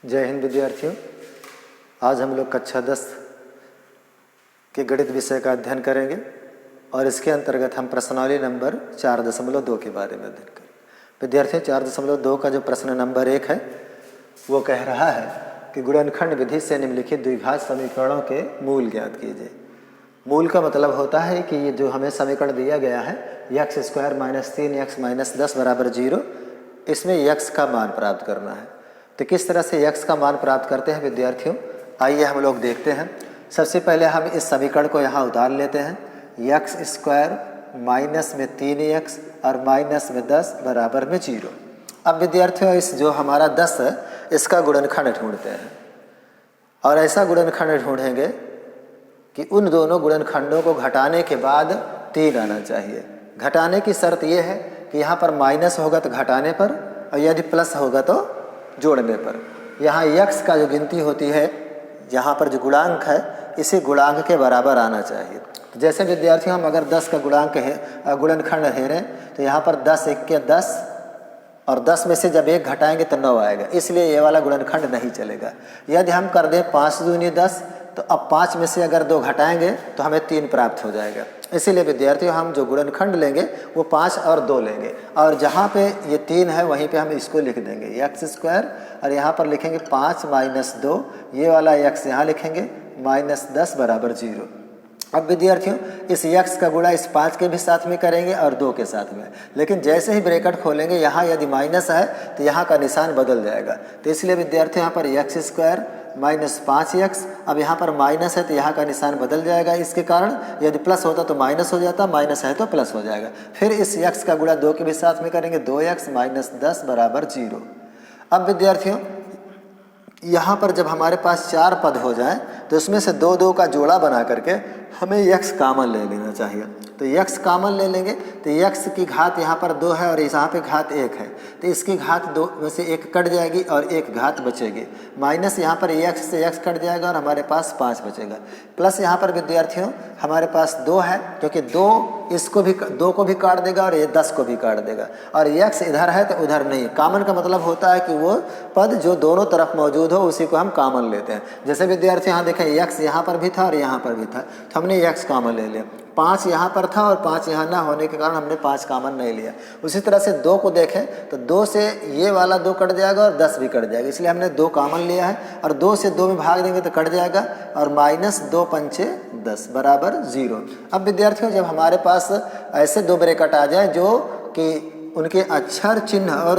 जय हिंद विद्यार्थियों। आज हम लोग कक्षा 10 के गणित विषय का अध्ययन करेंगे और इसके अंतर्गत हम प्रश्नावली नंबर 4.2 के बारे में अध्ययन करेंगे। विद्यार्थियों, 4.2 का जो प्रश्न नंबर 1 है वो कह रहा है कि गुणनखंड विधि से निम्नलिखित द्विघात समीकरणों के मूल ज्ञात कीजिए। मूल का मतलब होता है कि ये जो हमें समीकरण दिया गया है x² - 3x - 10 = 0, इसमें x का मान प्राप्त करना है। तो किस तरह से x का मान प्राप्त करते हैं विद्यार्थियों, आइए हम लोग देखते हैं। सबसे पहले हम इस समीकरण को यहाँ उतार लेते हैं। x² माइनस में 3x और माइनस में 10 बराबर में 0। अब विद्यार्थियों, इस जो हमारा 10 है इसका गुणनखंड ढूंढते हैं और ऐसा गुणनखंड ढूंढेंगे कि उन दोनों गुणनखंडों को घटाने के बाद 3 आना चाहिए। घटाने की शर्त यह है कि यहाँ पर माइनस होगा तो घटाने पर, और यदि प्लस होगा तो जोड़ने पर। यहाँ x का जो गिनती होती है, यहाँ पर जो गुणांक है इसी गुणांक के बराबर आना चाहिए। तो जैसे विद्यार्थियों, हम अगर 10 का गुणनखंड हेरें तो यहाँ पर 10 × 1 = 10 और 10 में से जब 1 घटाएंगे तो 9 आएगा, इसलिए ये वाला गुणनखंड नहीं चलेगा। यदि हम कर दें 5 दूनी 10, तो अब 5 में से अगर 2 घटाएंगे तो हमें 3 प्राप्त हो जाएगा। इसीलिए विद्यार्थियों, हम जो गुणनखंड लेंगे वो 5 और 2 लेंगे, और जहाँ पे ये 3 है वहीं पे हम इसको लिख देंगे x² और यहाँ पर लिखेंगे 5 - 2, ये वाला x यहाँ लिखेंगे -10 बराबर 0। अब विद्यार्थियों, इस x का गुणा इस 5 के भी साथ में करेंगे और 2 के साथ में, लेकिन जैसे ही ब्रैकेट खोलेंगे यहाँ यदि माइनस है तो यहाँ का निशान बदल जाएगा। तो इसलिए विद्यार्थियों, यहाँ पर x² - 5x, अब यहाँ पर माइनस है तो यहाँ का निशान बदल जाएगा। इसके कारण यदि प्लस होता तो माइनस हो जाता, माइनस है तो प्लस हो जाएगा। फिर इस x का गुणा 2 के भी साथ में करेंगे, 2x - 10 बराबर 0। अब विद्यार्थियों, यहाँ पर जब हमारे पास 4 पद हो जाएं तो उसमें से 2 का जोड़ा बना करके हमें x कॉमन ले लेना चाहिए। तो x कॉमन ले लेंगे तो x की घात यहाँ पर 2 है और यहाँ पे घात 1 है, तो इसकी घात 2 में से 1 कट जाएगी और 1 घात बचेगी। माइनस यहाँ पर x से x कट जाएगा और हमारे पास 5 बचेगा। प्लस यहाँ पर विद्यार्थियों हमारे पास 2 है, क्योंकि 2 को भी काट देगा और ये 10 को भी काट देगा, और x इधर है तो उधर नहीं। कॉमन का मतलब होता है कि वो पद जो दोनों तरफ मौजूद हो उसी को हम कॉमन लेते हैं। जैसे विद्यार्थी यहाँ देखें, x यहाँ पर भी था और यहाँ पर भी था, तो हमने x कॉमन ले लिया। 5 यहाँ पर था और 5 यहाँ ना होने के कारण हमने 5 कॉमन नहीं लिया। उसी तरह से 2 को देखें तो 2 से ये वाला 2 कट जाएगा और 10 भी कट जाएगा, इसलिए हमने 2 कॉमन लिया है, और 2 से 2 में भाग देंगे तो कट जाएगा, और -2 × 5 = 10 बराबर 0। अब विद्यार्थियों, जब हमारे पास ऐसे 2 ब्रैकेट आ जाए जो कि उनके अक्षर, चिन्ह और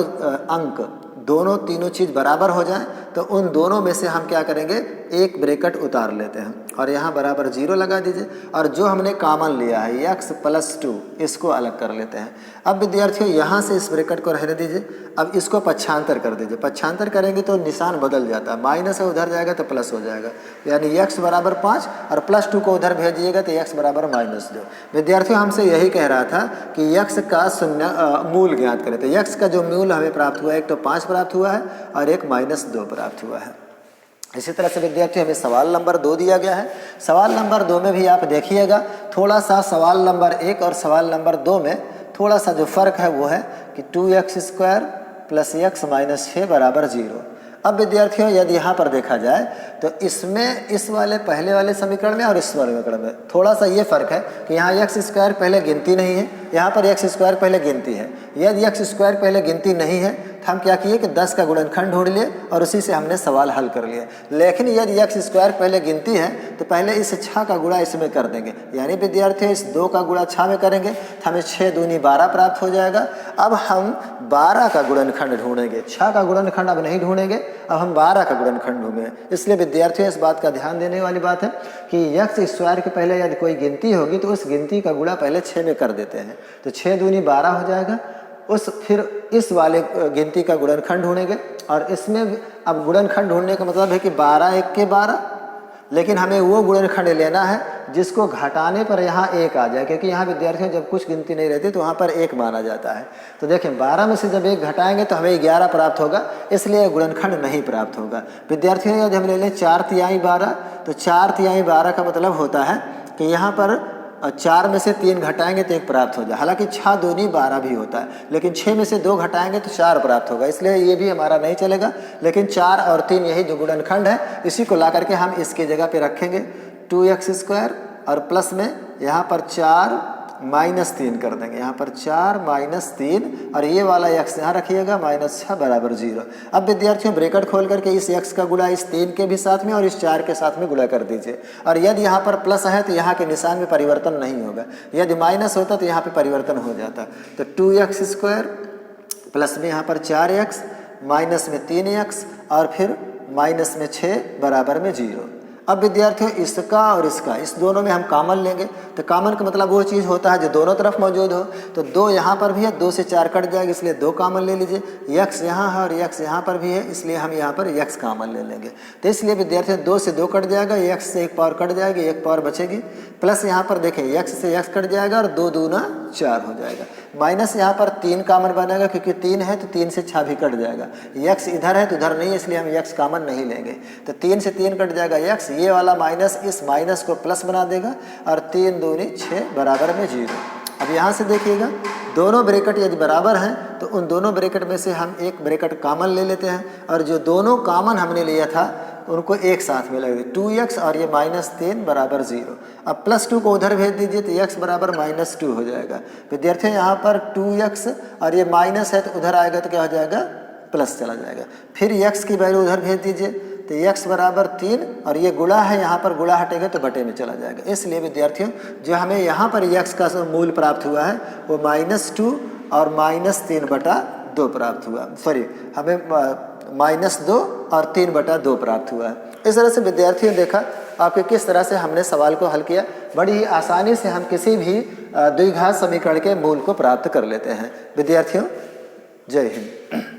अंक तीनों चीज़ बराबर हो जाए, तो उन दोनों में से हम क्या करेंगे, एक ब्रैकेट उतार लेते हैं और यहाँ बराबर 0 लगा दीजिए, और जो हमने कॉमन लिया है x + 2 इसको अलग कर लेते हैं। अब विद्यार्थियों, यहाँ से इस ब्रैकेट को रहने दीजिए, अब इसको पक्षांतर कर दीजिए। पक्षांतर करेंगे तो निशान बदल जाता है, माइनस है उधर जाएगा तो प्लस हो जाएगा, यानी x बराबर 5 और +2 को उधर भेजिएगा तो x बराबर -2। विद्यार्थियों, हमसे यही कह रहा था कि x का मूल ज्ञात करें। तो x का जो मूल हमें प्राप्त हुआ है, एक तो 5 प्राप्त हुआ है और एक -2 प्राप्त हुआ है। इसी तरह से विद्यार्थी, हमें सवाल नंबर 2 दिया गया है। सवाल नंबर 2 में भी आप देखिएगा, थोड़ा सा सवाल नंबर 1 और सवाल नंबर 2 में थोड़ा सा जो फ़र्क है वो है कि 2x² + x - 6 बराबर 0। अब विद्यार्थियों, यदि यहाँ पर देखा जाए तो इसमें इस वाले पहले वाले समीकरण में और इस वाले समीकरण में थोड़ा सा ये फ़र्क है कि यहाँ x² पहले गिनती नहीं है, यहाँ पर x² पहले गिनती है। यदि x² पहले गिनती नहीं है तो हम क्या किए कि 10 का गुणनखंड ढूंढ लिए और उसी से हमने सवाल हल कर लिया। लेकिन यदि x² पहले गिनती है तो पहले इस 6 का गुणा इसमें कर देंगे, यानी विद्यार्थियों इस 2 का गुणा 6 में करेंगे तो हमें 6 दूनी 12 प्राप्त हो जाएगा। अब हम 12 का गुणनखंड ढूंढेंगे, 6 का गुणनखंड अब नहीं ढूंढेंगे, अब हम 12 का गुणनखंड ढूंढेंगे। इसलिए विद्यार्थियों, इस बात का ध्यान देने वाली बात है कि x² के पहले यदि कोई गिनती होगी तो उस गिनती का गुणा पहले 6 में कर देते हैं, तो 6 दूनी 12 हो जाएगा। फिर इस वाले गिनती का गुणनखंड ढूंढेंगे, और इसमें अब गुणनखंड ढूंढने का मतलब है कि 12 × 1 = 12, लेकिन हमें वो गुणनखंड लेना है जिसको घटाने पर यहाँ 1 आ जाए, क्योंकि यहाँ विद्यार्थियों जब कुछ गिनती नहीं रहती तो वहाँ पर 1 माना जाता है। तो देखें, 12 में से जब 1 घटाएंगे तो हमें 11 प्राप्त होगा, इसलिए गुणनखंड नहीं प्राप्त होगा। विद्यार्थियों, यदि हम ले लें 4 × 12, तो 4 × 12 का मतलब होता है कि यहाँ पर और 4 में से 3 घटाएंगे तो 1 प्राप्त हो जाए। हालांकि 6 दूनी 12 भी होता है, लेकिन 6 में से 2 घटाएंगे तो 4 प्राप्त होगा, इसलिए ये भी हमारा नहीं चलेगा। लेकिन 4 और 3 यही जो गुणनखंड है, इसी को ला करके हम इसकी जगह पे रखेंगे 2x² और प्लस में यहाँ पर 4 -3 कर देंगे, यहाँ पर 4 -3 और ये वाला x यहाँ रखिएगा -6 बराबर 0। अब विद्यार्थियों ब्रैकेट खोल करके इस x का गुणा इस 3 के भी साथ में और इस 4 के साथ में गुणा कर दीजिए। और यदि यहाँ पर प्लस है तो यहाँ के निशान में परिवर्तन नहीं होगा, यदि माइनस होता तो यहाँ पे परिवर्तन हो जाता। तो 2x² प्लस में यहाँ पर 4x माइनस में 3x और फिर माइनस में 6 बराबर में 0। अब विद्यार्थियों इसका और इसका, इस दोनों में हम कॉमन लेंगे, तो कॉमन का मतलब वो चीज़ होता है जो दोनों तरफ मौजूद हो। तो 2 यहाँ पर भी है, 2 से 4 कट जाएगा, इसलिए 2 कॉमन ले लीजिए। x यहाँ है और x यहाँ पर भी है, इसलिए हम यहाँ पर x कॉमन ले लेंगे। तो इसलिए विद्यार्थियों 2 से 2 कट जाएगा, x से 1 पावर कट जाएगी, 1 पावर बचेगी, प्लस यहाँ पर देखें x से x कट जाएगा और 2 दूना 4 हो जाएगा, माइनस यहाँ पर 3 कॉमन बनेगा, क्योंकि 3 है तो 3 से 6 भी कट जाएगा। x इधर है तो उधर नहीं है, इसलिए हम x कॉमन नहीं लेंगे। तो 3 से 3 कट जाएगा x, ये वाला माइनस इस माइनस को प्लस बना देगा और 3 दूनी 6 बराबर में 0। अब यहाँ से देखिएगा दोनों ब्रैकेट यदि बराबर हैं तो उन दोनों ब्रैकेट में से हम एक ब्रैकेट कॉमन ले लेते हैं, और जो दोनों कॉमन हमने लिया था उनको एक साथ में लग दे, 2x और ये -3 बराबर 0। अब +2 को उधर भेज दीजिए तो x बराबर -2 हो जाएगा। विद्यार्थियों यहाँ पर 2x और ये माइनस है तो उधर आएगा तो क्या हो जाएगा, प्लस चला जाएगा। फिर x की वैल्यू उधर भेज दीजिए तो x बराबर 3 और ये गुणा है, यहाँ पर गुणा हटेगा तो बटे में चला जाएगा। इसलिए विद्यार्थियों जो हमें यहाँ पर x का मूल प्राप्त हुआ है वो -2 और -3/2 प्राप्त हुआ, सॉरी हमें -2 और 3/2 प्राप्त हुआ है। इस तरह से विद्यार्थियों देखा आपके किस तरह से हमने सवाल को हल किया। बड़ी ही आसानी से हम किसी भी द्विघात समीकरण के मूल को प्राप्त कर लेते हैं। विद्यार्थियों जय हिंद।